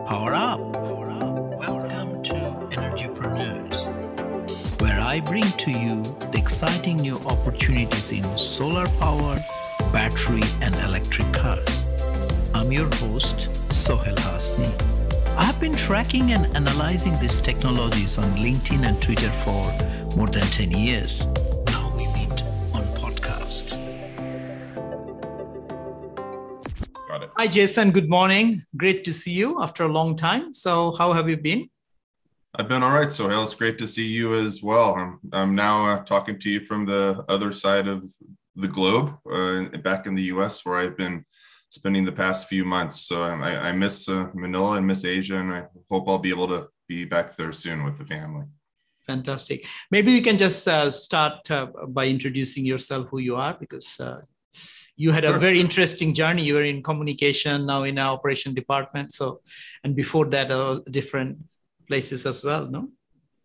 Power up. Welcome to Energypreneurs, where I bring to you the exciting new opportunities in solar power, battery, and electric cars. I'm your host, Sohail Hasni. I have been tracking and analyzing these technologies on LinkedIn and Twitter for more than 10 years. Now we meet on podcast. Got it. Hi, Jason. Good morning. Great to see you after a long time. So how have you been? I've been all right, Sohail. It's great to see you as well. I'm now talking to you from the other side of the globe, back in the US, where I've been spending the past few months. So I miss Manila and miss Asia, and I hope I'll be able to be back there soon with the family. Fantastic. Maybe you can just start by introducing yourself, who you are, because you had a very interesting journey. You were in communication, now in our operation department. So, and before that, different places as well, no?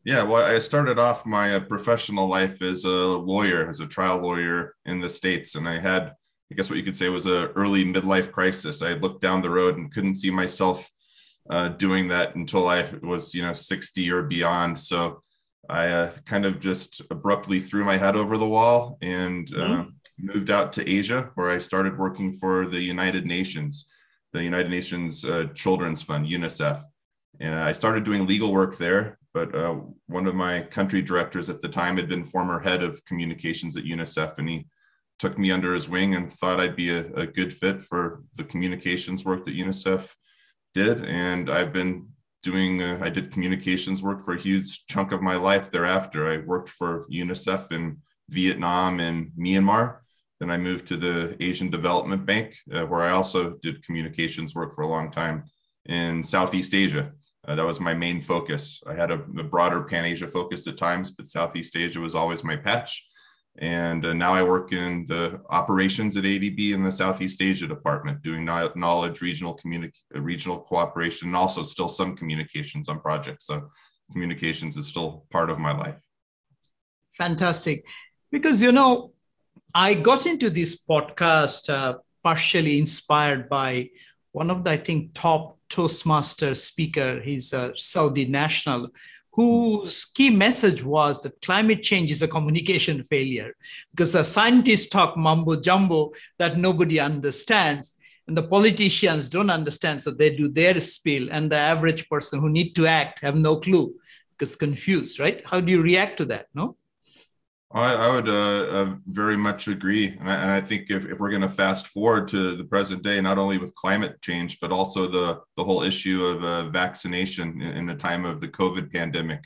Yeah, well, I started off my professional life as a lawyer, as a trial lawyer in the States. And I had, I guess what you could say was an early midlife crisis. I looked down the road and couldn't see myself doing that until I was, 60 or beyond. So I kind of just abruptly threw my head over the wall and moved out to Asia, where I started working for the United Nations Children's Fund, UNICEF. And I started doing legal work there, but one of my country directors at the time had been former head of communications at UNICEF, and he took me under his wing and thought I'd be a good fit for the communications work that UNICEF did. And I've been doing, I did communications work for a huge chunk of my life thereafter. I worked for UNICEF in Vietnam and Myanmar. Then I moved to the Asian Development Bank, where I also did communications work for a long time in Southeast Asia. That was my main focus. I had a broader Pan-Asia focus at times, but Southeast Asia was always my patch. And now I work in the operations at ADB in the Southeast Asia department, doing knowledge, regional cooperation, and also still some communications on projects. So communications is still part of my life. Fantastic. Because, I got into this podcast partially inspired by one of the, I think, top Toastmaster speaker. He's a Saudi national, whose key message was that climate change is a communication failure, because the scientists talk mumbo jumbo that nobody understands, and the politicians don't understand, so they do their spiel, and the average person who need to act have no clue because confused, right? How do you react to that, no? I would very much agree. And I think if we're going to fast forward to the present day, not only with climate change, but also the whole issue of vaccination in the time of the COVID pandemic,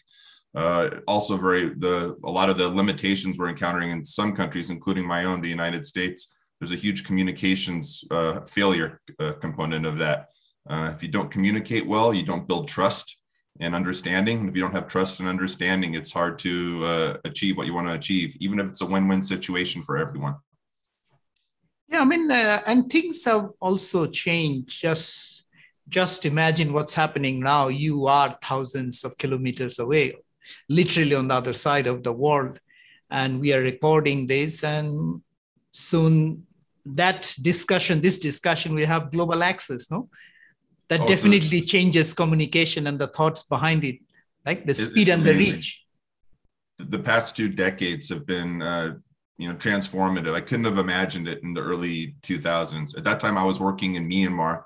also a lot of the limitations we're encountering in some countries, including my own, the United States, there's a huge communications failure component of that. If you don't communicate well, you don't build trust and understanding. And if you don't have trust and understanding, it's hard to achieve what you want to achieve, even if it's a win-win situation for everyone. Yeah, I mean, and things have also changed. Just imagine what's happening now. You are thousands of kilometers away, literally on the other side of the world. And we are recording this, and soon this discussion will have global access, no? That definitely changes communication and the thoughts behind it, like the speed and the reach. The past 2 decades have been, transformative. I couldn't have imagined it in the early 2000s. At that time, I was working in Myanmar,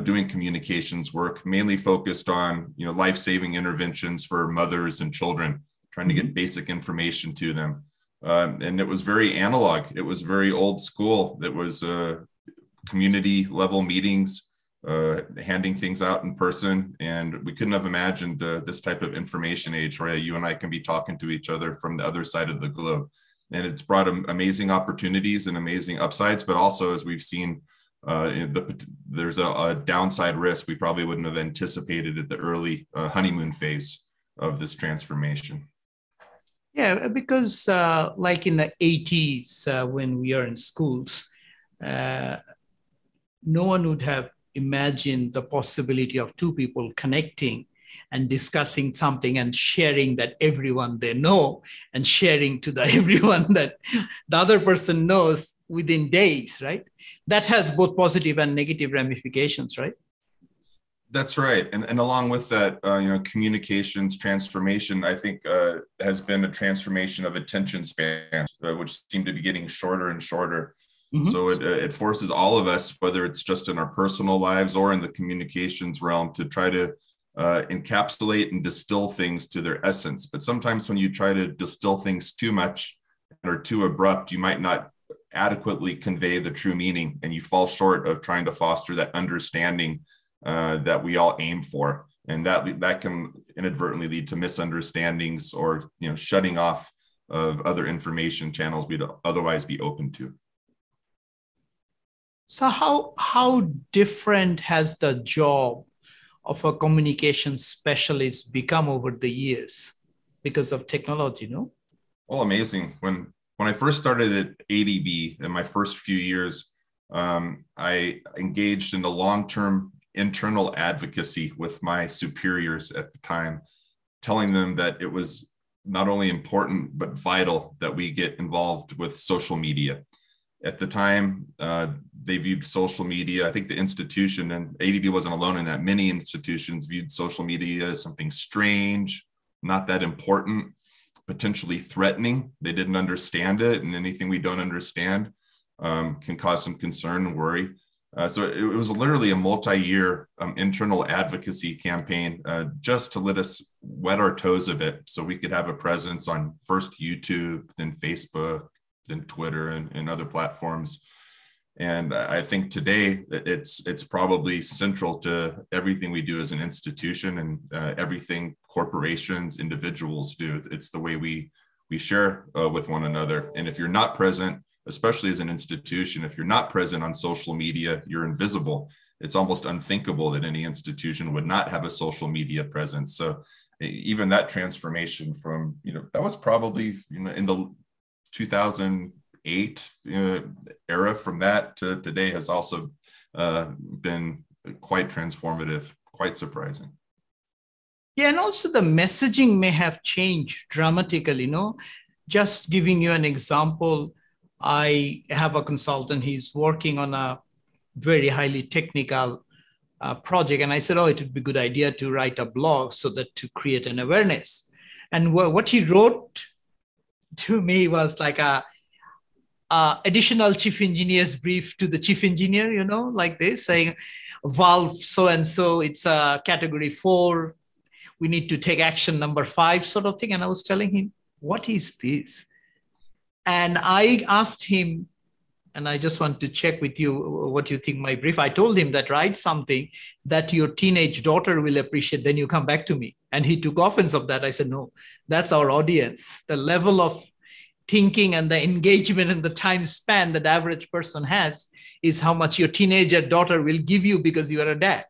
doing communications work, mainly focused on, life-saving interventions for mothers and children, trying to get basic information to them. And it was very analog. It was very old school. It was community level meetings, handing things out in person. And we couldn't have imagined this type of information age where you and I can be talking to each other from the other side of the globe. And it's brought amazing opportunities and amazing upsides, but also, as we've seen, there's a downside risk we probably wouldn't have anticipated at the early honeymoon phase of this transformation. Yeah, because like in the 80s, when we are in schools, no one would have imagined the possibility of 2 people connecting and discussing something and sharing that everyone they know, and sharing to everyone that the other person knows within days, right? That has both positive and negative ramifications, right? That's right. And along with that, communications transformation, I think has been a transformation of attention spans, which seem to be getting shorter and shorter. Mm-hmm. So it forces all of us, whether it's just in our personal lives or in the communications realm, to try to encapsulate and distill things to their essence. But sometimes when you try to distill things too much or too abrupt, you might not adequately convey the true meaning, and you fall short of trying to foster that understanding that we all aim for, and that can inadvertently lead to misunderstandings or shutting off of other information channels we'd otherwise be open to. So how different has the job of a communication specialist become over the years because of technology? No? Well, amazing. When I first started at ADB in my first few years, I engaged in the long-term internal advocacy with my superiors at the time, telling them that it was not only important, but vital that we get involved with social media. At the time, they viewed social media, I think the institution, and ADB wasn't alone in that, many institutions viewed social media as something strange, not that important, potentially threatening. They didn't understand it, and anything we don't understand can cause some concern and worry. So it was literally a multi-year internal advocacy campaign just to let us wet our toes a bit so we could have a presence on first YouTube, then Facebook, then Twitter and other platforms. And I think today it's probably central to everything we do as an institution and everything corporations, individuals do. It's the way we share with one another. And if you're not present, especially as an institution, if you're not present on social media, you're invisible. It's almost unthinkable that any institution would not have a social media presence. So even that transformation from, that was probably, in the 2008 era, from that to today has also been quite transformative, quite surprising. Yeah, and also the messaging may have changed dramatically, Just giving you an example, I have a consultant, he's working on a very highly technical project. And I said, it would be a good idea to write a blog so that to create an awareness. And what he wrote to me was like a additional chief engineer's brief to the chief engineer, like this, saying, valve so-and-so, it's a category 4. We need to take action number 5 sort of thing. And I was telling him, what is this? And I asked him, and I just want to check with you what you think my brief. I told him that write something that your teenage daughter will appreciate, then you come back to me. And he took offense of that. I said, no, that's our audience. The level of thinking and the engagement and the time span that the average person has is how much your teenager daughter will give you because you are a dad.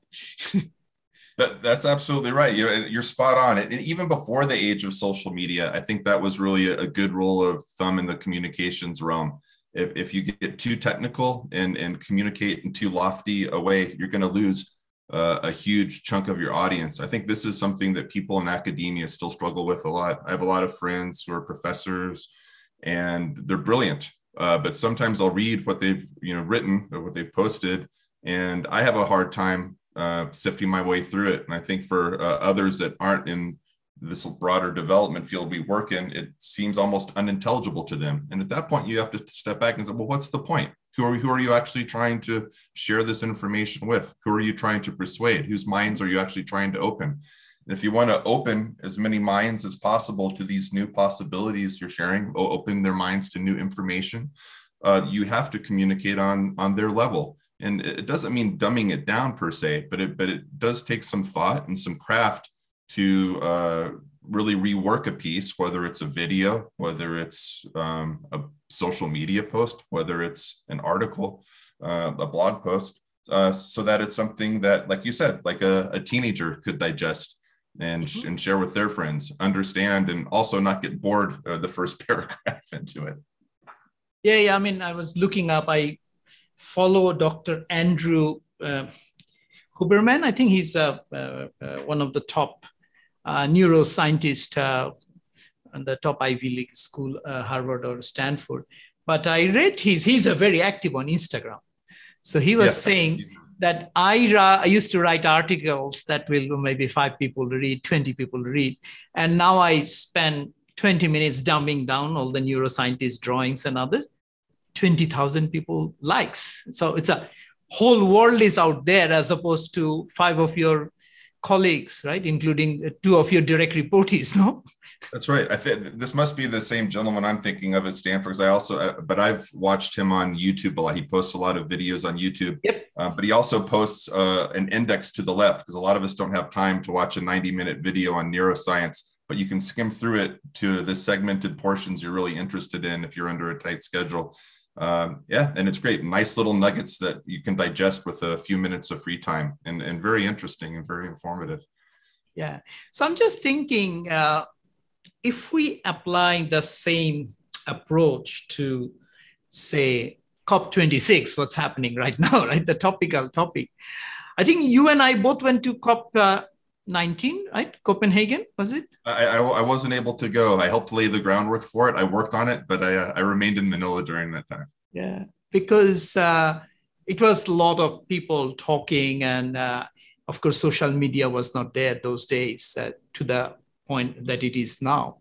That's absolutely right. You're spot on. And even before the age of social media, I think that was really a good rule of thumb in the communications realm. If you get too technical and communicate in too lofty a way, you're going to lose a huge chunk of your audience. I think this is something that people in academia still struggle with a lot. I have a lot of friends who are professors, and they're brilliant. But sometimes I'll read what they've written or what they've posted, and I have a hard time sifting my way through it. And I think for others that aren't in this broader development field we work in, it seems almost unintelligible to them. And at that point, you have to step back and say, well, what's the point? Who are you actually trying to share this information with? Who are you trying to persuade? Whose minds are you actually trying to open? And if you want to open as many minds as possible to these new possibilities you're sharing, open their minds to new information, you have to communicate on their level. And it doesn't mean dumbing it down per se, but it does take some thought and some craft to really rework a piece, whether it's a video, whether it's a social media post, whether it's an article, a blog post, so that it's something that, like you said, like a teenager could digest and share with their friends, understand, and also not get bored the first paragraph into it. Yeah. I mean, I was looking up, I follow Dr. Andrew Huberman. I think he's one of the top neuroscientists and the top Ivy League school, Harvard or Stanford. But I read he's very active on Instagram. So he was saying that I used to write articles that will maybe 5 people read, 20 people read. And now I spend 20 minutes dumbing down all the neuroscientist drawings and others. 20,000 people likes. So it's a whole world is out there as opposed to 5 of your colleagues, right? Including 2 of your direct reportees, no? That's right. I think this must be the same gentleman I'm thinking of at Stanford. Because I also, but I've watched him on YouTube a lot. He posts a lot of videos on YouTube. Yep. But he also posts an index to the left, because a lot of us don't have time to watch a 90-minute video on neuroscience. But you can skim through it to the segmented portions you're really interested in if you're under a tight schedule. Yeah, and it's great. Nice little nuggets that you can digest with a few minutes of free time, and very interesting and very informative. Yeah. So I'm just thinking, if we apply the same approach to, say, COP26, what's happening right now, right? The topical topic. I think you and I both went to COP19, right? Copenhagen, was it? I wasn't able to go. I helped lay the groundwork for it. I worked on it, but I remained in Manila during that time. Yeah, because it was a lot of people talking, and of course, social media was not there those days to the point that it is now.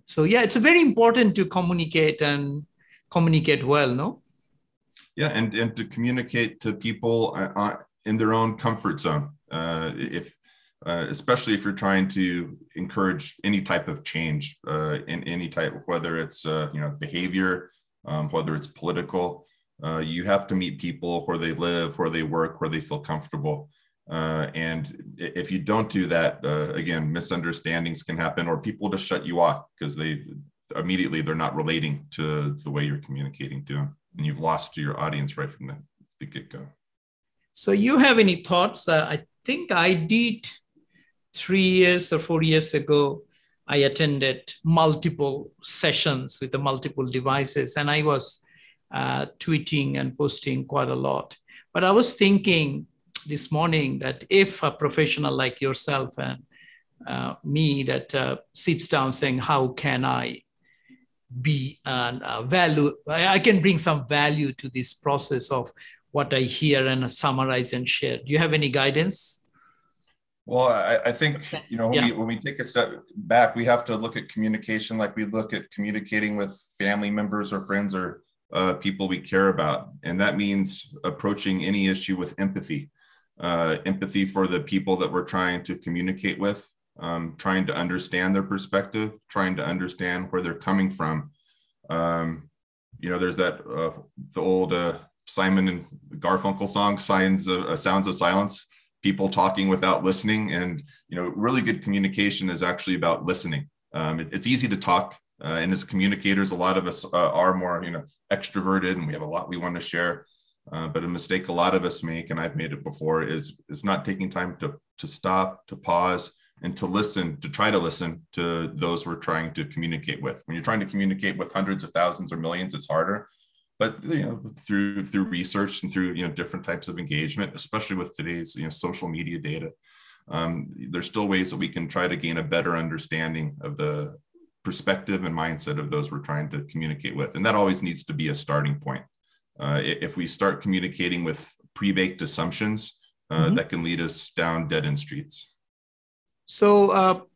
So yeah, it's very important to communicate and communicate well, no? Yeah, and to communicate to people in their own comfort zone. Especially if you're trying to encourage any type of change in any type, whether it's behavior, whether it's political, you have to meet people where they live, where they work, where they feel comfortable. And if you don't do that, again, misunderstandings can happen, or people just shut you off because they're not relating to the way you're communicating to them, and you've lost to your audience right from the get-go. So you have any thoughts? I think I did 3 years or 4 years ago, I attended multiple sessions with the multiple devices, and I was tweeting and posting quite a lot. But I was thinking this morning that if a professional like yourself and me that sits down saying, how can I be value, I can bring some value to this process of what I hear and summarize and share. Do you have any guidance? Well, I think, when we take a step back, we have to look at communication like we look at communicating with family members or friends or people we care about. And that means approaching any issue with empathy. Empathy for the people that we're trying to communicate with, trying to understand their perspective, trying to understand where they're coming from. There's that the old Simon and Garfunkel song, Sounds of Silence. People talking without listening, and really good communication is actually about listening. It's easy to talk, and as communicators, a lot of us are more extroverted, and we have a lot we want to share. But a mistake a lot of us make, and I've made it before, is not taking time to stop, to pause, and to listen, to try to listen to those we're trying to communicate with. When you're trying to communicate with hundreds of thousands or millions, it's harder. But through research and through different types of engagement, especially with today's social media data, there's still ways that we can try to gain a better understanding of the perspective and mindset of those we're trying to communicate with, and that always needs to be a starting point. If we start communicating with pre-baked assumptions, that can lead us down dead-end streets. So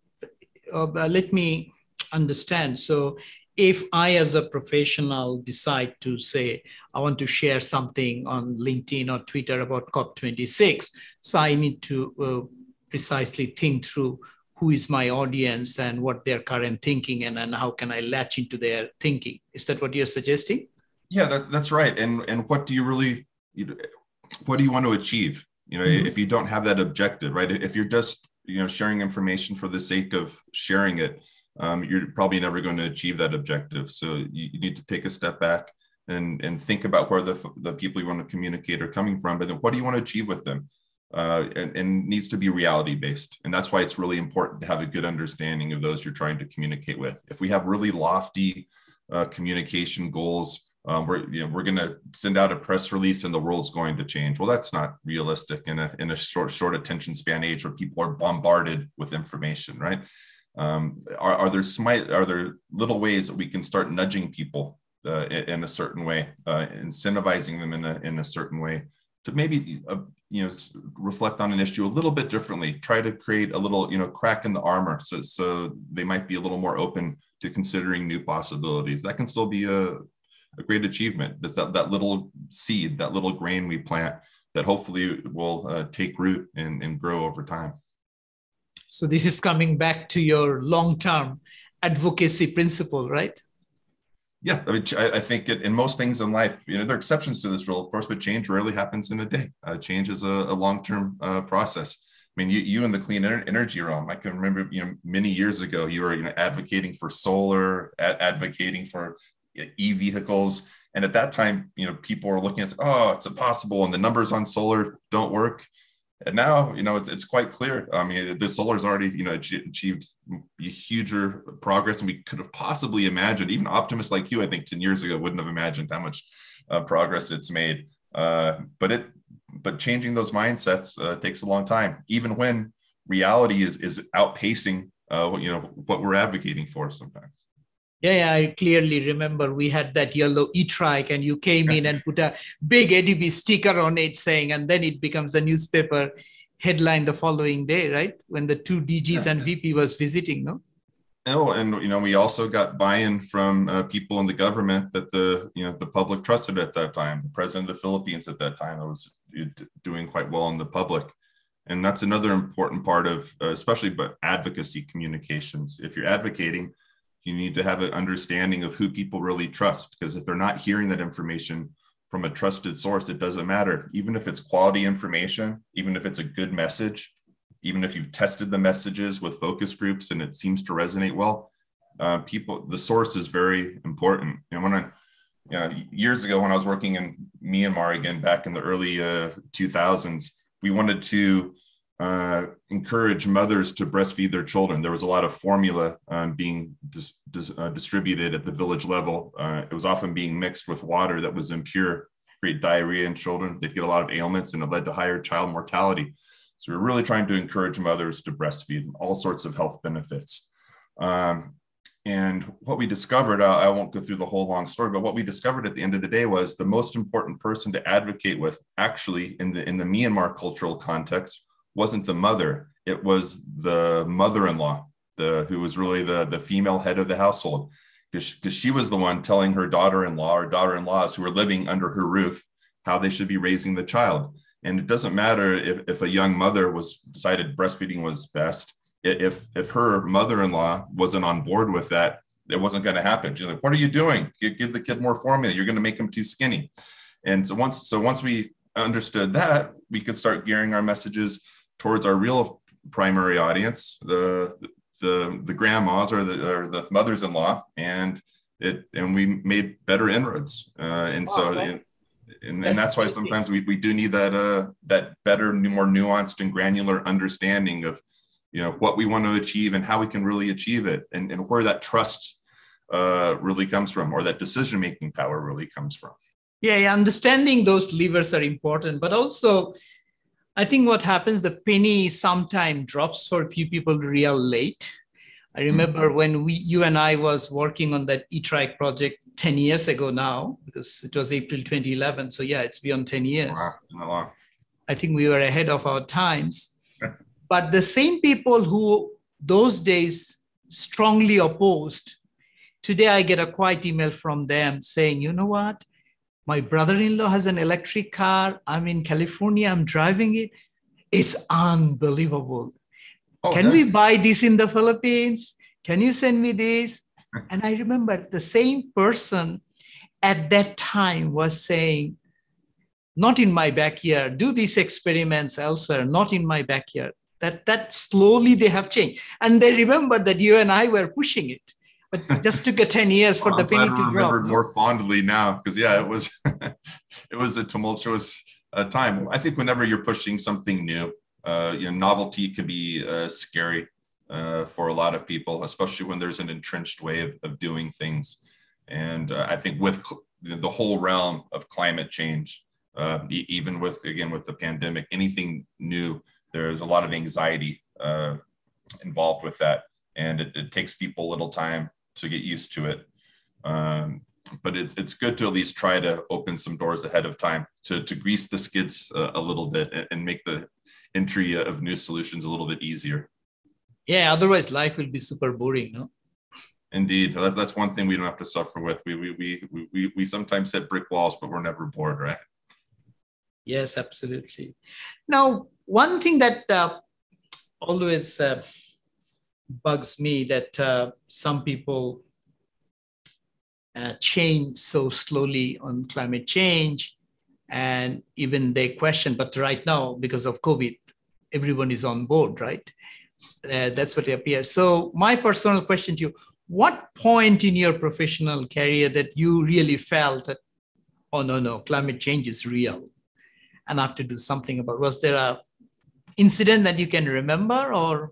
let me understand. So if I, as a professional, decide to say, I want to share something on LinkedIn or Twitter about COP26, so I need to precisely think through who is my audience and what their current thinking, and how can I latch into their thinking. Is that what you're suggesting? Yeah, that's right. And what do you really, what do you want to achieve? If you don't have that objective, right? If you're just, sharing information for the sake of sharing it, you're probably never going to achieve that objective. So you need to take a step back and think about where the people you want to communicate are coming from, but then what do you want to achieve with them? And needs to be reality based. And that's why it's really important to have a good understanding of those you're trying to communicate with. If we have really lofty communication goals, we're going to send out a press release and the world's going to change. Well, that's not realistic in a short attention span age where people are bombarded with information, right? Are there little ways that we can start nudging people in a certain way, incentivizing them in a certain way, to maybe reflect on an issue a little bit differently, try to create a little crack in the armor, so they might be a little more open to considering new possibilities. That can still be a great achievement. That's that little seed, that little grain we plant that hopefully will take root and grow over time. So this is coming back to your long-term advocacy principle, right? Yeah, I mean, I think in most things in life, there are exceptions to this rule, of course, but change rarely happens in a day. Change is a long-term process. I mean, you in the clean energy realm, I can remember, many years ago, you were advocating for solar, advocating for e-vehicles. And at that time, people were looking at, oh, it's impossible, and the numbers on solar don't work. And now, it's quite clear. I mean, the solar's already, achieved huger progress than we could have possibly imagined. Even optimists like you, I think 10 years ago, wouldn't have imagined how much progress it's made. But changing those mindsets takes a long time, even when reality is outpacing, what we're advocating for sometimes. Yeah, I clearly remember we had that yellow e-trike and you came in and put a big ADB sticker on it saying, and then it becomes the newspaper headline the following day, right? When the two DGs and VP was visiting, no? Oh, and we also got buy-in from people in the government that the public trusted at that time. The president of the Philippines at that time was doing quite well in the public. And that's another important part of, especially but advocacy communications. If you're advocating, you need to have an understanding of who people really trust, because if they're not hearing that information from a trusted source, it doesn't matter. Even if it's quality information, even if it's a good message, even if you've tested the messages with focus groups and it seems to resonate well, the source is very important. Years ago when I was working in Myanmar again, back in the early 2000s, we wanted to encourage mothers to breastfeed their children. There was a lot of formula being distributed at the village level. It was often being mixed with water that was impure, create diarrhea in children. They'd get a lot of ailments, and it led to higher child mortality. So we're really trying to encourage mothers to breastfeed, all sorts of health benefits. And what we discovered, I won't go through the whole long story, but what we discovered at the end of the day was the most important person to advocate with, actually in the Myanmar cultural context, wasn't the mother. It was the mother-in-law, who was really the female head of the household, because she was the one telling her daughter-in-law or daughter-in-laws who were living under her roof how they should be raising the child. And it doesn't matter if a young mother decided breastfeeding was best. If her mother-in-law wasn't on board with that, it wasn't going to happen. She's like, "What are you doing? Give the kid more formula. You're going to make him too skinny." And so once we understood that, we could start gearing our messages towards our real primary audience, the grandmas or the mothers-in-law, and we made better inroads. And that's why sometimes we do need that better, more nuanced and granular understanding of what we want to achieve and how we can really achieve it, and where that trust really comes from, or that decision-making power really comes from. Yeah, understanding those levers are important, but also I think what happens, the penny sometimes drops for few people real late. I remember when you and I was working on that e-trike project 10 years ago now, because it was April 2011. So yeah, it's beyond 10 years. Wow, it's been a long. I think we were ahead of our times. But the same people who those days strongly opposed, today I get a quiet email from them saying, "You know what? My brother-in-law has an electric car. I'm in California. I'm driving it. It's unbelievable. Can we buy this in the Philippines? Can you send me this?" And I remember the same person at that time was saying, "Not in my backyard. Do these experiments elsewhere, not in my backyard." That slowly they have changed. And they remember that you and I were pushing it. But it just took 10 years for the penny to drop. I remember more fondly now, because it was it was a tumultuous time. I think whenever you're pushing something new, novelty can be scary for a lot of people, especially when there's an entrenched way of doing things. And I think with the whole realm of climate change, even with the pandemic, anything new, there's a lot of anxiety involved with that. And it takes people a little time to get used to it. but it's good to at least try to open some doors ahead of time to grease the skids a little bit and make the entry of new solutions a little bit easier. Yeah, otherwise life will be super boring, no? Indeed, that's one thing we don't have to suffer with. We sometimes hit brick walls, but we're never bored, right? Yes, absolutely. Now, one thing that always bugs me that some people change so slowly on climate change, and even they question, but right now, because of COVID, everyone is on board, right? That's what it appears. So my personal question to you, what point in your professional career that you really felt that, oh, no, climate change is real and I have to do something about it? Was there a incident that you can remember, or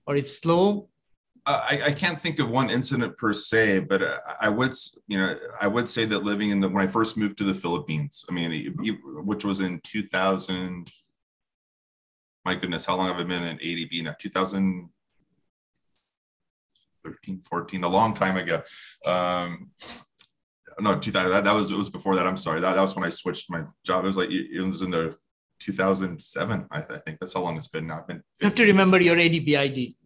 it's slow? I can't think of one incident per se, but I would say that living in when I first moved to the Philippines, I mean, which was in 2000, my goodness, how long have I been in ADB now? 2013, 14, a long time ago. No, 2000, it was before that. I'm sorry. That was when I switched my job. It was in the 2007, I think. That's how long it's been now. You have to remember your ADB ID.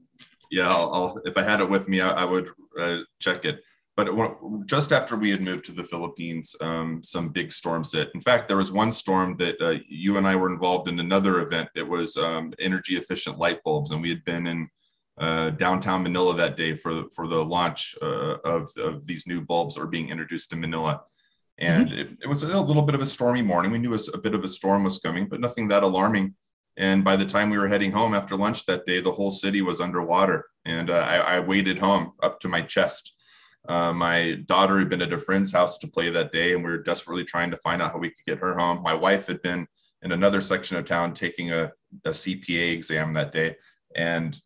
Yeah, I'll if I had it with me, I would check it. But just after we had moved to the Philippines, some big storms hit. In fact, there was one storm that you and I were involved in another event. It was energy efficient light bulbs. And we had been in downtown Manila that day for the launch of these new bulbs that were being introduced in Manila. And it was a little bit of a stormy morning. We knew a bit of a storm was coming, but nothing that alarming. And by the time we were heading home after lunch that day, the whole city was underwater. And I waded home up to my chest. My daughter had been at a friend's house to play that day, and we were desperately trying to find out how we could get her home. My wife had been in another section of town taking a CPA exam that day. And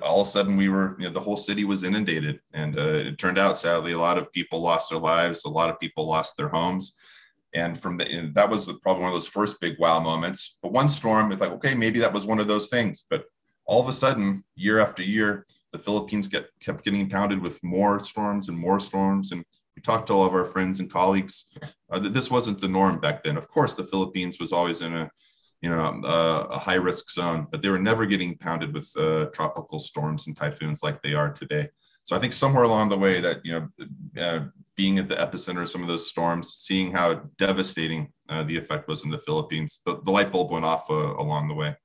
all of a sudden the whole city was inundated. And it turned out, sadly, a lot of people lost their lives. A lot of people lost their homes. And that was probably one of those first big wow moments. But one storm, it's like, okay, maybe that was one of those things. But all of a sudden, year after year, the Philippines kept getting pounded with more storms and more storms. And we talked to all of our friends and colleagues that this wasn't the norm back then. Of course, the Philippines was always in a high risk zone, but they were never getting pounded with tropical storms and typhoons like they are today. So I think somewhere along the way that, being at the epicenter of some of those storms, seeing how devastating the effect was in the Philippines, the light bulb went off along the way.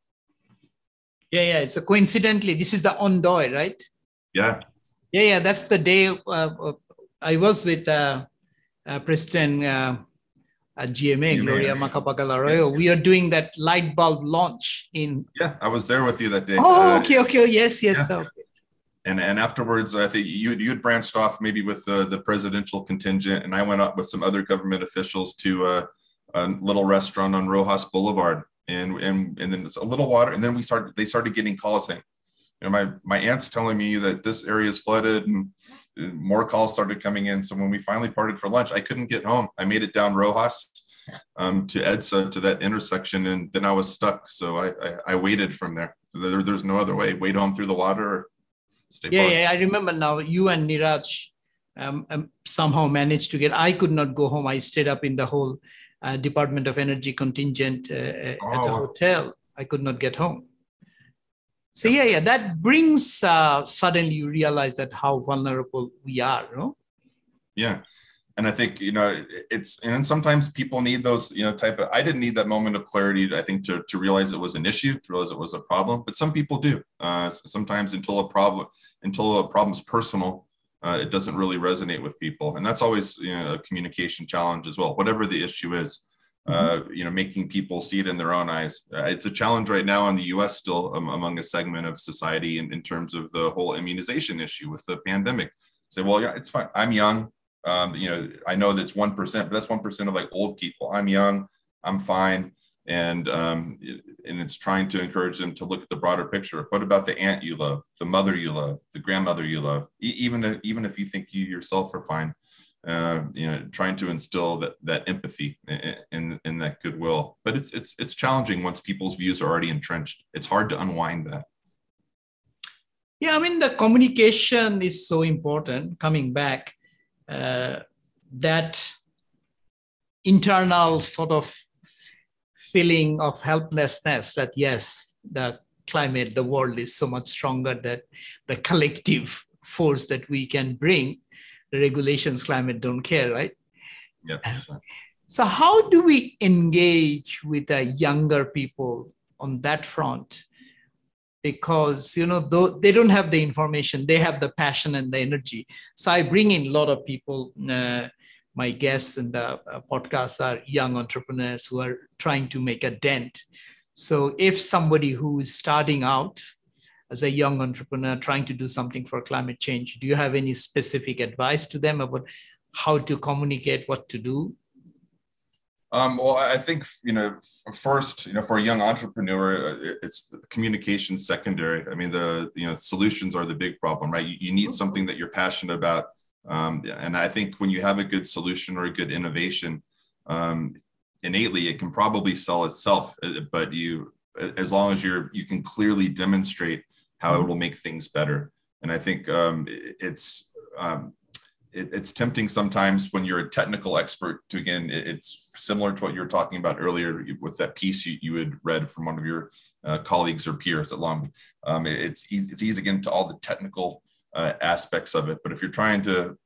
Yeah. It's coincidentally, this is the Ondoy, right? Yeah. Yeah. That's the day I was with President GMA, Gloria Macapagal-Arroyo. Yeah. We are doing that light bulb launch in. Yeah, I was there with you that day. Oh, okay. Yes. Yeah. Okay. And afterwards, I think you had branched off maybe with the presidential contingent, and I went up with some other government officials to a little restaurant on Rojas Boulevard, and then there's a little water, and then they started getting calls saying, my aunt's telling me that this area is flooded, and more calls started coming in. So when we finally parted for lunch, I couldn't get home. I made it down Rojas to EDSA, to that intersection, and then I was stuck. So I waited from there. There's no other way. Wait home through the water. Yeah, I remember now. You and Niraj somehow managed to get. I could not go home. I stayed up in the whole Department of Energy contingent at the hotel. I could not get home. So yeah, that brings suddenly you realize that how vulnerable we are, no? Yeah, and I think and sometimes people need those I didn't need that moment of clarity. I think to realize it was an issue, to realize it was a problem. But some people do. Sometimes until a problem's personal, it doesn't really resonate with people, and that's always a communication challenge as well. Whatever the issue is. Making people see it in their own eyes. It's a challenge right now in the U.S. still among a segment of society in terms of the whole immunization issue with the pandemic. Say, well, yeah, it's fine. I'm young. I know that's 1%, but that's 1% of like old people. I'm young. I'm fine. And it's trying to encourage them to look at the broader picture. What about the aunt you love, the mother you love, the grandmother you love? Even if you think you yourself are fine. Trying to instill that empathy in that goodwill, but it's challenging once people's views are already entrenched. It's hard to unwind that. Yeah, I mean the communication is so important. Coming back, that internal sort of feeling of helplessness that, yes, the climate, the world is so much stronger that the collective force that we can bring, the regulations, climate don't care, right? Yeah. So how do we engage with the younger people on that front? Because, though they don't have the information, they have the passion and the energy. So I bring in a lot of people. My guests in the podcast are young entrepreneurs who are trying to make a dent. So if somebody who is starting out as a young entrepreneur trying to do something for climate change, do you have any specific advice to them about how to communicate, what to do? Well, I think, first, for a young entrepreneur, it's the communication secondary. I mean, solutions are the big problem, right? You need something that you're passionate about. And I think when you have a good solution or a good innovation, innately, it can probably sell itself, but as long as you can clearly demonstrate how it will make things better. And I think it's tempting sometimes when you're a technical expert to, again, it's similar to what you were talking about earlier with that piece you had read from one of your colleagues or peers at Long. It's easy to get into all the technical aspects of it, but if you're trying to,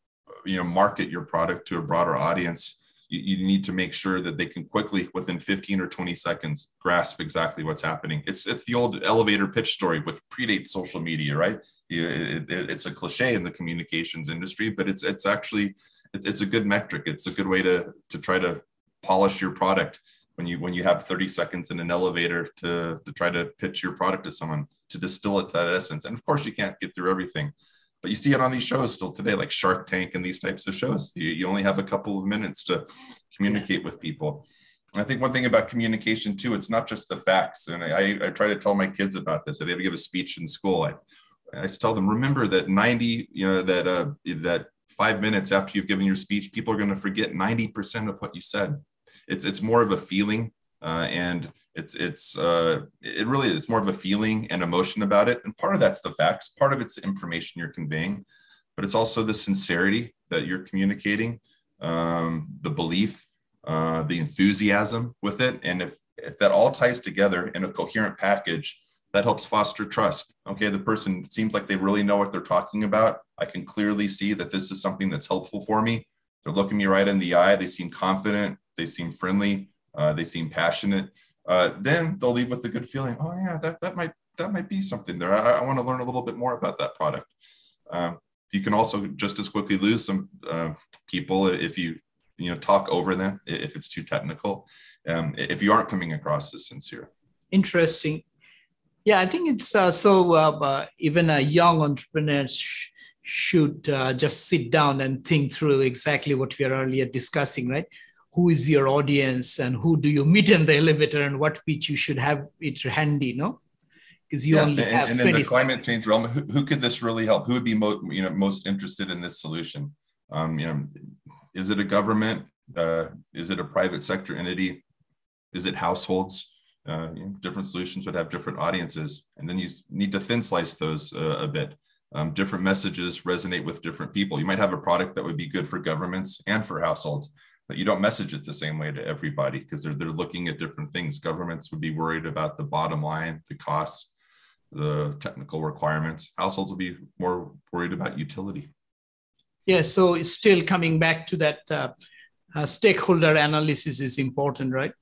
market your product to a broader audience, you need to make sure that they can quickly, within 15 or 20 seconds, grasp exactly what's happening. It's the old elevator pitch story, which predates social media, right? It's a cliche in the communications industry, but it's actually a good metric. It's a good way to try to polish your product when you have 30 seconds in an elevator to try to pitch your product to someone, to distill it to that essence. And of course, you can't get through everything. But you see it on these shows still today, like Shark Tank and these types of shows. You only have a couple of minutes to communicate with people. And I think one thing about communication too, it's not just the facts. And I try to tell my kids about this. If they have to give a speech in school, I tell them, remember that that 5 minutes after you've given your speech, people are going to forget 90% of what you said. It's more of a feeling, and it's more of a feeling and emotion about it. And part of that's the facts, part of it's the information you're conveying, but it's also the sincerity that you're communicating, the belief, the enthusiasm with it. And if that all ties together in a coherent package, that helps foster trust. Okay, the person seems like they really know what they're talking about. I can clearly see that this is something that's helpful for me. They're looking me right in the eye. They seem confident. They seem friendly. They seem passionate. Then they'll leave with a good feeling. Oh yeah, that might be something there. I want to learn a little bit more about that product. You can also just as quickly lose some people if you talk over them, if it's too technical, if you aren't coming across as sincere. Interesting. Yeah, I think it's even a young entrepreneur should just sit down and think through exactly what we were earlier discussing, right? Who is your audience and who do you meet in the elevator and what pitch you should have it handy, no? Because you only have and in the climate change realm, who could this really help? Who would be most interested in this solution? Is it a government? Is it a private sector entity? Is it households? Different solutions would have different audiences, and then you need to thin slice those a bit. Different messages resonate with different people. You might have a product that would be good for governments and for households, but you don't message it the same way to everybody because they're looking at different things. Governments would be worried about the bottom line, the costs, the technical requirements. Households will be more worried about utility. Yeah, so it's still coming back to that stakeholder analysis is important, right?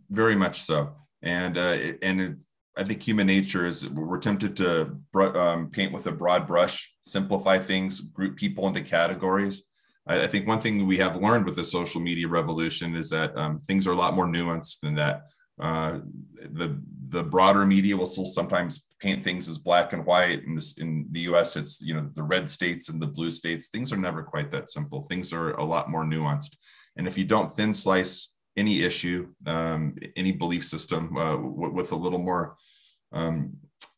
Very much so. And I think human nature is we're tempted to paint with a broad brush, simplify things, group people into categories. I think one thing we have learned with the social media revolution is that things are a lot more nuanced than that. The broader media will still sometimes paint things as black and white. In the US, it's the red states and the blue states. Things are never quite that simple. Things are a lot more nuanced. And if you don't thin slice any issue, any belief system with a little more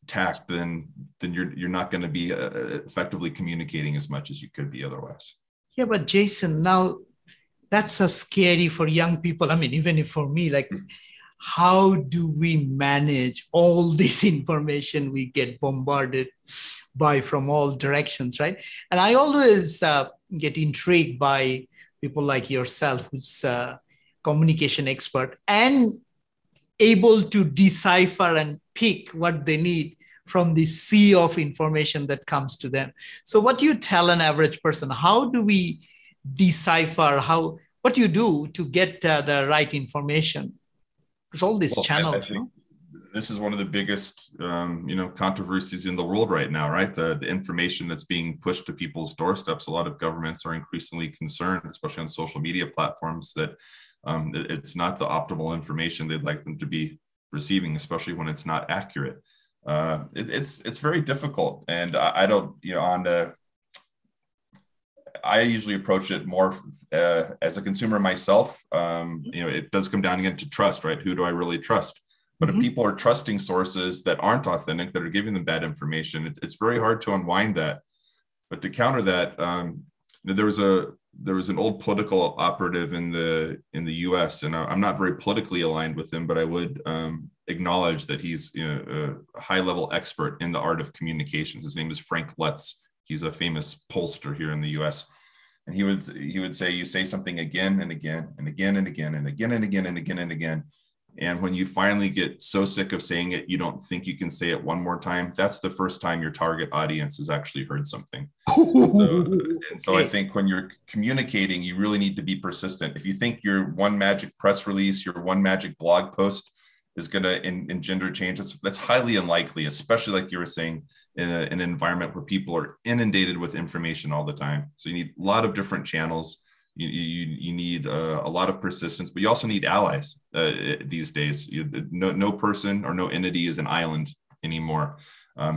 tact, then you're not going to be effectively communicating as much as you could be otherwise. Yeah, but Jason, now that's so scary for young people. I mean, even if for me, like, how do we manage all this information we get bombarded by from all directions, right? And I always get intrigued by people like yourself, who's a communication expert, and able to decipher and pick what they need from the sea of information that comes to them. So what do you tell an average person? How do we decipher, what do you do to get the right information? There's all these channels. I think this is one of the biggest, controversies in the world right now, right? The information that's being pushed to people's doorsteps. A lot of governments are increasingly concerned, especially on social media platforms, that it's not the optimal information they'd like them to be receiving, especially when it's not accurate. It's very difficult, and I don't, I usually approach it more as a consumer myself. It does come down again to trust, right? Who do I really trust? But if people are trusting sources that aren't authentic, that are giving them bad information, it's very hard to unwind that. But to counter that, there was an old political operative in the U.S., and I'm not very politically aligned with him, but I would acknowledge that he's a high-level expert in the art of communications. His name is Frank Lutz. He's a famous pollster here in the U.S. And he would say, you say something again and again and again and again and again and again and again and again. And when you finally get so sick of saying it, you don't think you can say it one more time. That's the first time your target audience has actually heard something. So I think when you're communicating, you really need to be persistent. If you think your one magic press release, your one magic blog post is going to engender change, that's highly unlikely, especially like you were saying, in an environment where people are inundated with information all the time. So you need a lot of different channels. You need a lot of persistence, but you also need allies these days. No person or no entity is an island anymore.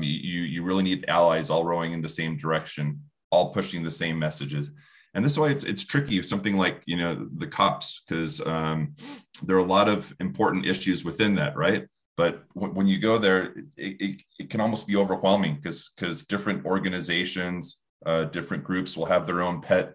You really need allies all rowing in the same direction, all pushing the same messages. And this is why it's tricky, something like, the cops, because there are a lot of important issues within that, right? But when you go there, it can almost be overwhelming because different organizations, different groups will have their own pet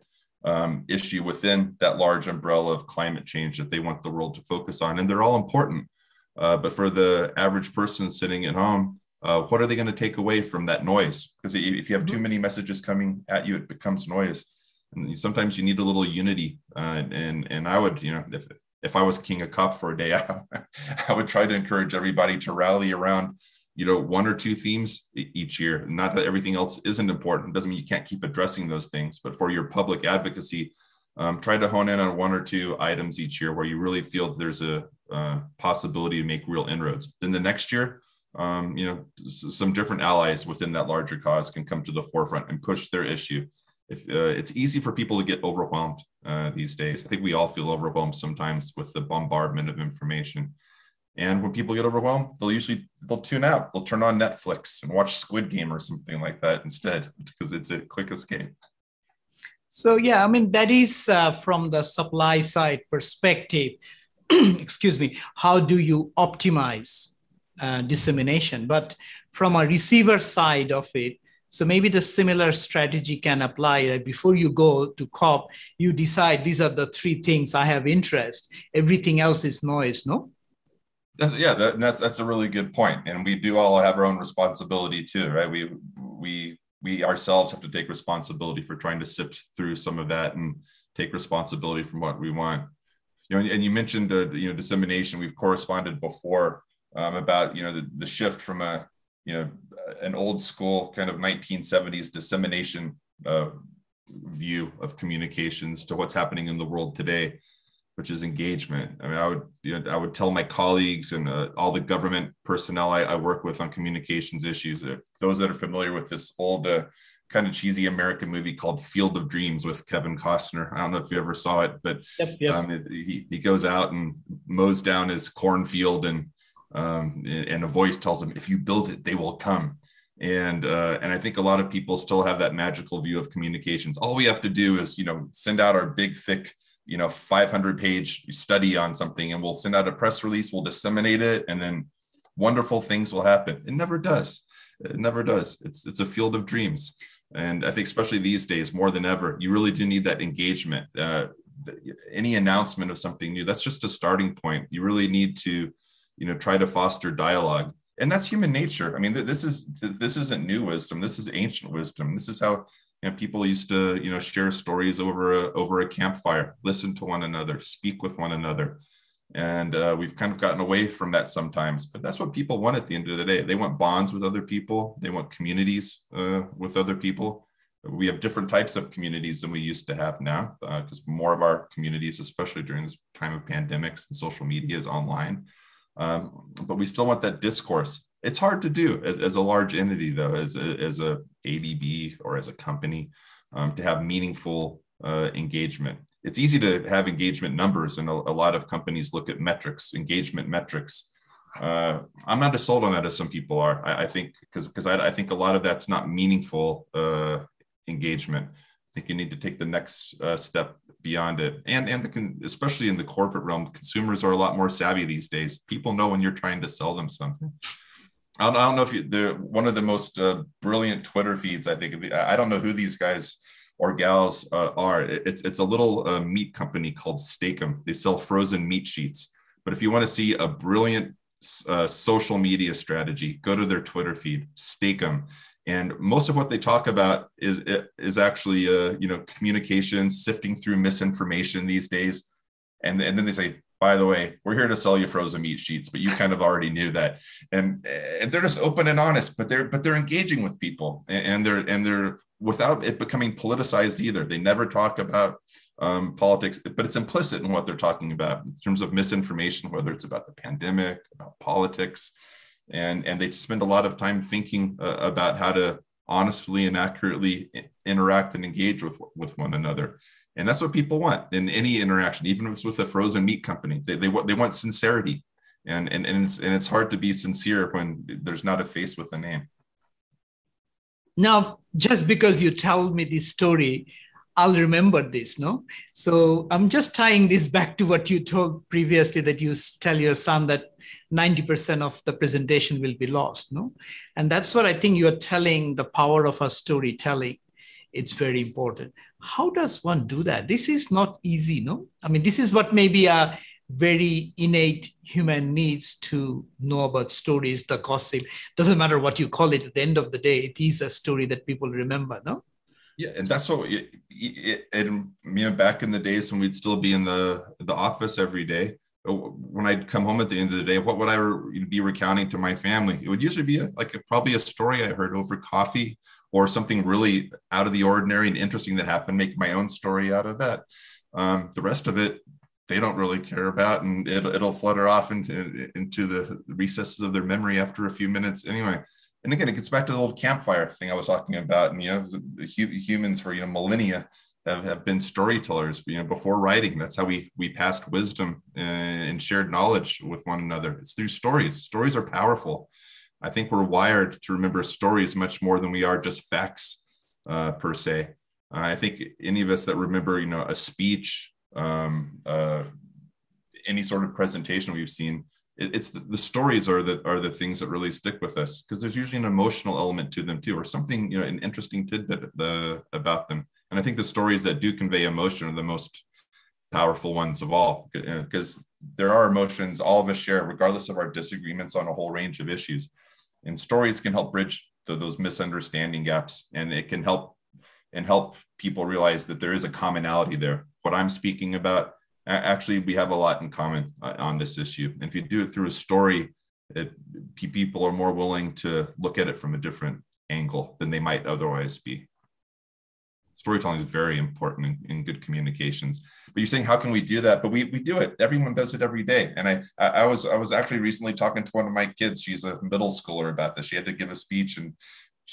issue within that large umbrella of climate change that they want the world to focus on. And they're all important. But for the average person sitting at home, what are they going to take away from that noise? Because if you have too many messages coming at you, it becomes noise. And sometimes you need a little unity. And I would, if I was king of cop for a day, I would try to encourage everybody to rally around, one or two themes each year. Not that everything else isn't important. It doesn't mean you can't keep addressing those things, but for your public advocacy, try to hone in on one or two items each year where you really feel that there's a possibility to make real inroads. Then the next year, some different allies within that larger cause can come to the forefront and push their issue. If it's easy for people to get overwhelmed these days. I think we all feel overwhelmed sometimes with the bombardment of information. And when people get overwhelmed, they'll tune out. They'll turn on Netflix and watch Squid Game or something like that instead, because it's a quick escape. So, yeah, that is from the supply side perspective. Excuse me. How do you optimize dissemination? But from a receiver side of it, so maybe the similar strategy can apply. Right? Before you go to COP, you decide these are the three things I have interest. Everything else is noise, no? That's a really good point. And we do all have our own responsibility too, right? We ourselves have to take responsibility for trying to sift through some of that and take responsibility from what we want. And you mentioned dissemination. We've corresponded before about the shift from an old school kind of 1970s dissemination view of communications to what's happening in the world today, which is engagement. I would tell my colleagues and all the government personnel I work with on communications issues, those that are familiar with this old kind of cheesy American movie called Field of Dreams with Kevin Costner. I don't know if you ever saw it, but yep. He goes out and mows down his cornfield and a voice tells him, if you build it, they will come. And I think a lot of people still have that magical view of communications. All we have to do is, send out our big, thick, 500-page study on something, and we'll send out a press release, we'll disseminate it, and then wonderful things will happen. It never does. It never does. It's a field of dreams. And I think especially these days, more than ever, you really do need that engagement. Any announcement of something new, that's just a starting point. You really need to, try to foster dialogue. And that's human nature. This isn't new wisdom. This is ancient wisdom. This is how And people used to, share stories over a campfire, listen to one another, speak with one another. And we've kind of gotten away from that sometimes, but that's what people want at the end of the day. They want bonds with other people. They want communities with other people. We have different types of communities than we used to have now, because more of our communities, especially during this time of pandemics and social media, is online. But we still want that discourse. It's hard to do as a large entity, though, as a ABB or as a company, to have meaningful engagement. It's easy to have engagement numbers, and a lot of companies look at metrics, engagement metrics. I'm not as sold on that as some people are. I think because I think a lot of that's not meaningful engagement. I think you need to take the next step beyond it, and especially in the corporate realm, consumers are a lot more savvy these days. People know when you're trying to sell them something. I don't know if one of the most brilliant Twitter feeds, I think. I don't know who these guys or gals are. It's a little meat company called Steakum. They sell frozen meat sheets. But if you want to see a brilliant social media strategy, go to their Twitter feed, Steakum. And most of what they talk about is actually communication, sifting through misinformation these days. And then they say, by the way, we're here to sell you frozen meat sheets, but you kind of already knew that. And they're just open and honest, but they're engaging with people, and they're without it becoming politicized either. They never talk about politics, but it's implicit in what they're talking about in terms of misinformation, whether it's about the pandemic, about politics, and they spend a lot of time thinking about how to honestly and accurately interact and engage with one another. And that's what people want in any interaction, even if it's with a frozen meat company. They want sincerity, and it's hard to be sincere when there's not a face with a name. Now, just because you tell me this story, I'll remember this, no? So I'm just tying this back to what you told previously, that you tell your son that 90% of the presentation will be lost, no? And that's what I think you are telling, the power of our storytelling. It's very important. How does one do that? This is not easy, no? I mean, this is what maybe a very innate human needs to know about stories, the gossip. Doesn't matter what you call it, at the end of the day, it is a story that people remember, no? Yeah, and that's what back in the days when we'd still be in the office every day, when I'd come home at the end of the day, what would I be recounting to my family? It would usually be probably a story I heard over coffee, or something really out of the ordinary and interesting that happened, make my own story out of that. The rest of it, they don't really care about, and it'll flutter off into the recesses of their memory after a few minutes anyway. And again, it gets back to the old campfire thing I was talking about. And, humans for, millennia have been storytellers, before writing. That's how we passed wisdom and shared knowledge with one another. It's through stories. Stories are powerful. I think we're wired to remember stories much more than we are just facts per se. I think any of us that remember, a speech, any sort of presentation we've seen, it's the stories are the things that really stick with us, because there's usually an emotional element to them too, or something, an interesting tidbit about them. And I think the stories that do convey emotion are the most powerful ones of all, because there are emotions all of us share, regardless of our disagreements on a whole range of issues. And stories can help bridge those misunderstanding gaps, and it can help people realize that there is a commonality there. What I'm speaking about, actually, we have a lot in common on this issue. And if you do it through a story, people are more willing to look at it from a different angle than they might otherwise be. Storytelling is very important in good communications. But you're saying, how can we do that? But we do it. Everyone does it every day. And I was actually recently talking to one of my kids. She's a middle schooler about this. She had to give a speech,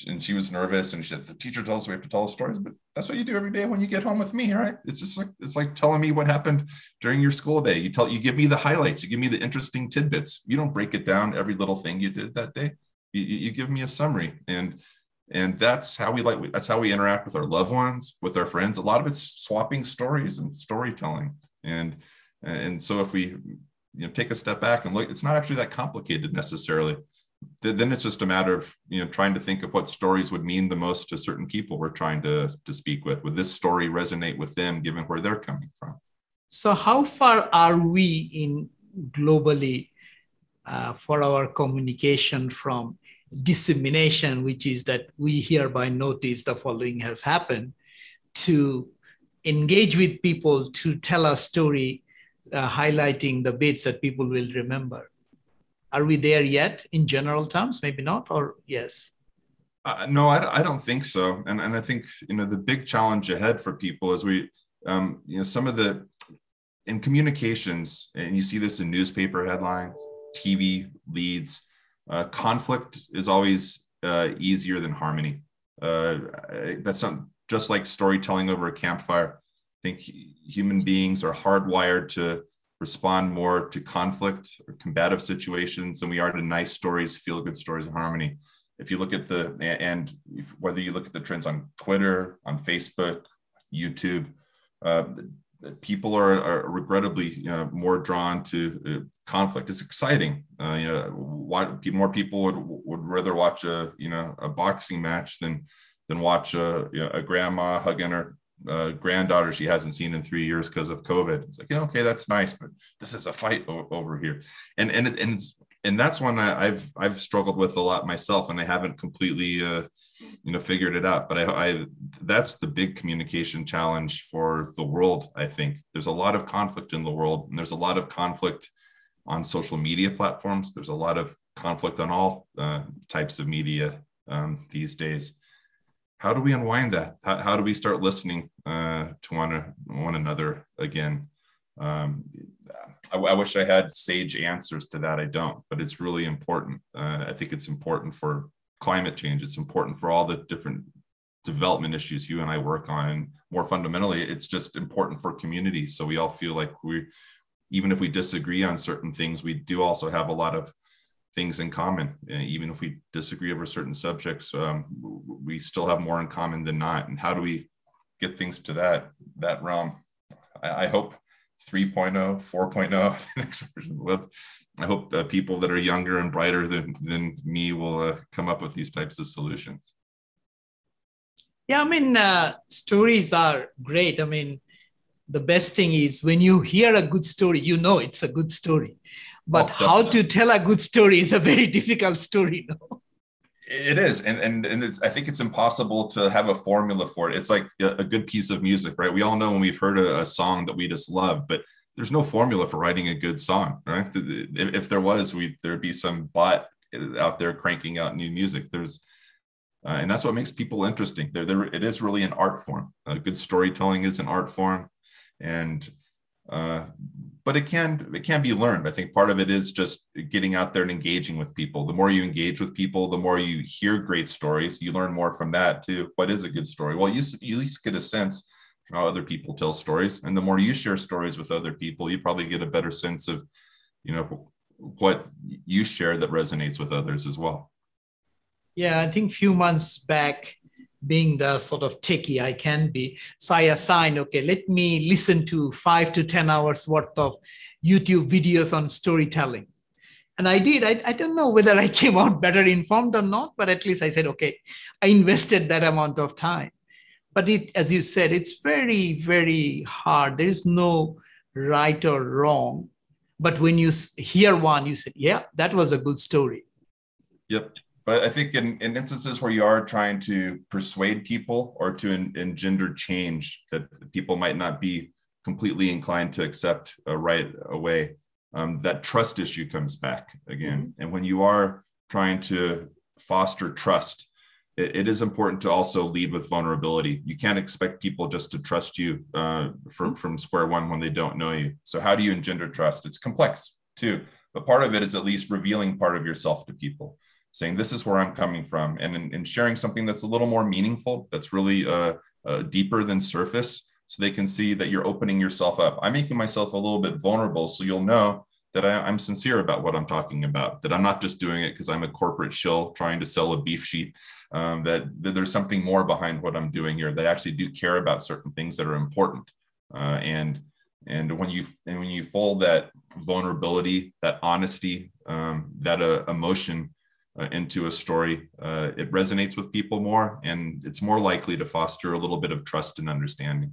and she was nervous. And she said, the teacher tells us we have to tell stories. But that's what you do every day when you get home with me, right? It's just it's like telling me what happened during your school day. You give me the highlights. You give me the interesting tidbits. You don't break it down, every little thing you did that day. You give me a summary. And that's how we interact with our loved ones, with our friends. A lot of it's swapping stories and storytelling. And so if we take a step back and look, it's not actually that complicated necessarily. Then it's just a matter of trying to think of what stories would mean the most to certain people we're trying to speak with. Would this story resonate with them, given where they're coming from? So how far are we in globally for our communication from dissemination, which is that we hereby notice the following has happened, to engage with people, to tell a story, highlighting the bits that people will remember. Are we there yet in general terms? Maybe not, or yes? No, I don't think so. And I think, the big challenge ahead for people is some of in communications, and you see this in newspaper headlines, TV leads, conflict is always easier than harmony. That's not just like storytelling over a campfire. I think human beings are hardwired to respond more to conflict or combative situations than we are to nice stories, feel-good stories, and harmony. If you look at whether you look at the trends on Twitter, on Facebook, YouTube, people are regrettably more drawn to conflict. It's exciting. More people would rather watch a boxing match than watch a grandma hugging her granddaughter she hasn't seen in 3 years because of COVID. It's like, okay, that's nice, but this is a fight over here, and that's one I've struggled with a lot myself, and I haven't completely figured it out. But I that's the big communication challenge for the world. I think there's a lot of conflict in the world, and there's a lot of conflict on social media platforms. There's a lot of conflict on all types of media these days. How do we unwind that? How do we start listening to one another again? I wish I had sage answers to that. I don't, but it's really important. I think it's important for climate change. It's important for all the different development issues you and I work on. And more fundamentally, it's just important for communities. So we all feel like even if we disagree on certain things, we do also have a lot of things in common. Even if we disagree over certain subjects, we still have more in common than not. And how do we get things to that realm? I hope 3.0, 4.0, the next version. I hope people that are younger and brighter than me will come up with these types of solutions. Yeah, stories are great. The best thing is when you hear a good story, it's a good story. But how to tell a good story is a very difficult story. No? It is. And I think it's impossible to have a formula for it. It's like a good piece of music, right? We all know when we've heard a song that we just love, but there's no formula for writing a good song, right? If there was, there'd be some bot out there cranking out new music. And that's what makes people interesting. It is really an art form. Good storytelling is an art form. But it can be learned. I think part of it is just getting out there and engaging with people. The more you engage with people, the more you hear great stories. You learn more from that too. What is a good story? Well, you at least get a sense how other people tell stories, and the more you share stories with other people, you probably get a better sense of, what you share that resonates with others as well. Yeah, I think a few months back, being the sort of techie I can be, so I assigned, let me listen to 5 to 10 hours worth of YouTube videos on storytelling. And I did. I don't know whether I came out better informed or not, but at least I said, I invested that amount of time. But as you said, it's very, very hard. There is no right or wrong. But when you hear one, you say, yeah, that was a good story. Yep. But I think in instances where you are trying to persuade people or to engender change that people might not be completely inclined to accept right away, that trust issue comes back again. Mm-hmm. And when you are trying to foster trust, it is important to also lead with vulnerability. You can't expect people just to trust you from square one when they don't know you. So how do you engender trust? It's complex too, but part of it is at least revealing part of yourself to people, saying, this is where I'm coming from, and in sharing something that's a little more meaningful, that's really deeper than surface, so they can see that you're opening yourself up. I'm making myself a little bit vulnerable, so you'll know that I'm sincere about what I'm talking about, that I'm not just doing it because I'm a corporate shill trying to sell a beef sheet, that there's something more behind what I'm doing here, that I actually do care about certain things that are important. And when you fold that vulnerability, that honesty, that emotion into a story, it resonates with people more, and it's more likely to foster a little bit of trust and understanding.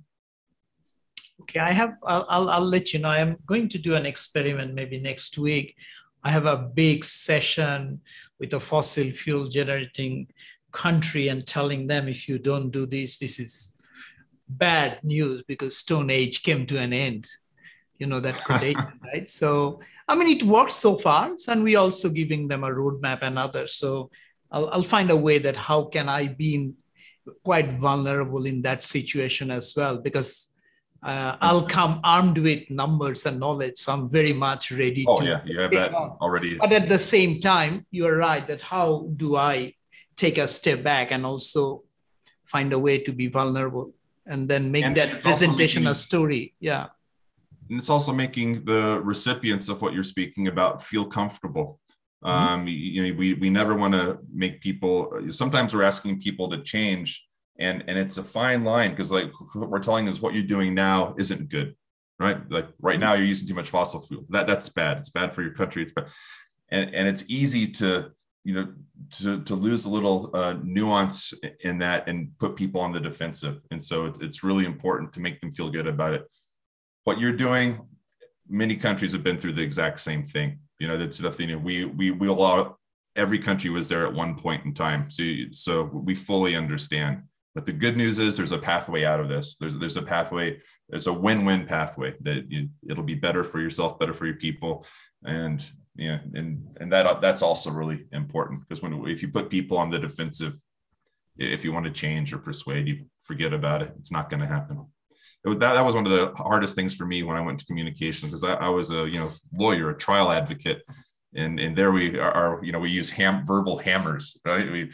Okay, I'll let you know. I'm going to do an experiment maybe next week. I have a big session with a fossil fuel generating country and telling them, if you don't do this, this is bad news because Stone Age came to an end. You know, that quotation, right? So, I mean, it works so far, and we also giving them a roadmap and others. So I'll find a way that how can I be quite vulnerable in that situation as well, because I'll come armed with numbers and knowledge. So I'm very much ready Oh, to. yeah, you have that already. But at the same time, you're right that how do I take a step back and also find a way to be vulnerable and then make that presentation a story. Yeah. And it's also making the recipients of what you're speaking about feel comfortable. You know, we never want to make people, sometimes we're asking people to change, and it's a fine line, because like what we're telling them is what you're doing now isn't good, right? Like right now you're using too much fossil fuels. That's bad. It's bad for your country. It's bad. And it's easy to, you know, to lose a little nuance in that and put people on the defensive. And so it's really important to make them feel good about it. What you're doing, many countries have been through the exact same thing. You know, that's nothing new. We allow, every country was there at one point in time. So we fully understand. But the good news is there's a pathway out of this. There's a pathway. There's a win-win pathway that it'll be better for yourself, better for your people. And yeah, and that's also really important, because if you put people on the defensive, if you want to change or persuade, you forget about it. It's not going to happen. That was one of the hardest things for me when I went to communications, because I was a lawyer, a trial advocate, and there we are. We use verbal hammers, right?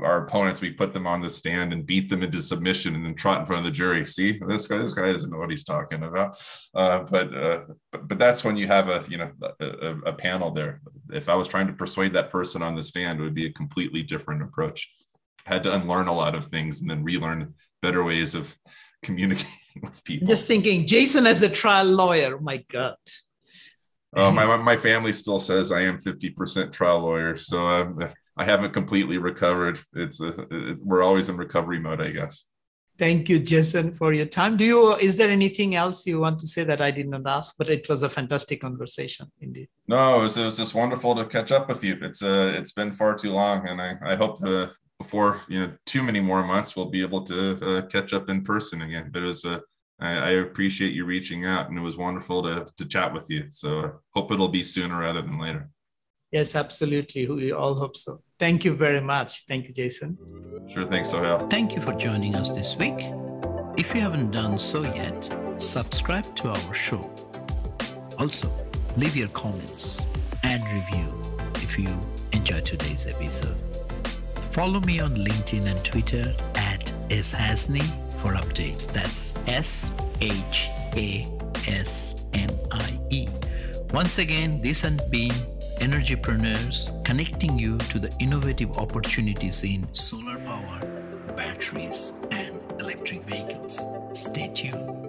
Our opponents, we put them on the stand and beat them into submission, and then trot in front of the jury. See, this guy doesn't know what he's talking about. But that's when you have a panel there. If I was trying to persuade that person on the stand, it would be a completely different approach. I had to unlearn a lot of things and then relearn better ways of communicating with people. Just thinking, Jason as a trial lawyer, my God. My family still says I am 50% trial lawyer, so I haven't completely recovered. We're always in recovery mode, I guess. Thank you, Jason, for your time. Is there anything else you want to say that I did not ask? But it was a fantastic conversation, indeed. No, it was just wonderful to catch up with you. It's been far too long, and I hope before too many more months we'll be able to catch up in person again. But I appreciate you reaching out, and it was wonderful to chat with you. So hope it'll be sooner rather than later. Yes, absolutely. We all hope so. Thank you very much. Thank you, Jason. Sure thing, Sohail. Thank you for joining us this week. If you haven't done so yet, subscribe to our show. Also, leave your comments and review if you enjoyed today's episode. Follow me on LinkedIn and Twitter at @shasni for updates. That's SHASNIE. Once again, this has been Energypreneurs, connecting you to the innovative opportunities in solar power, batteries, and electric vehicles. Stay tuned.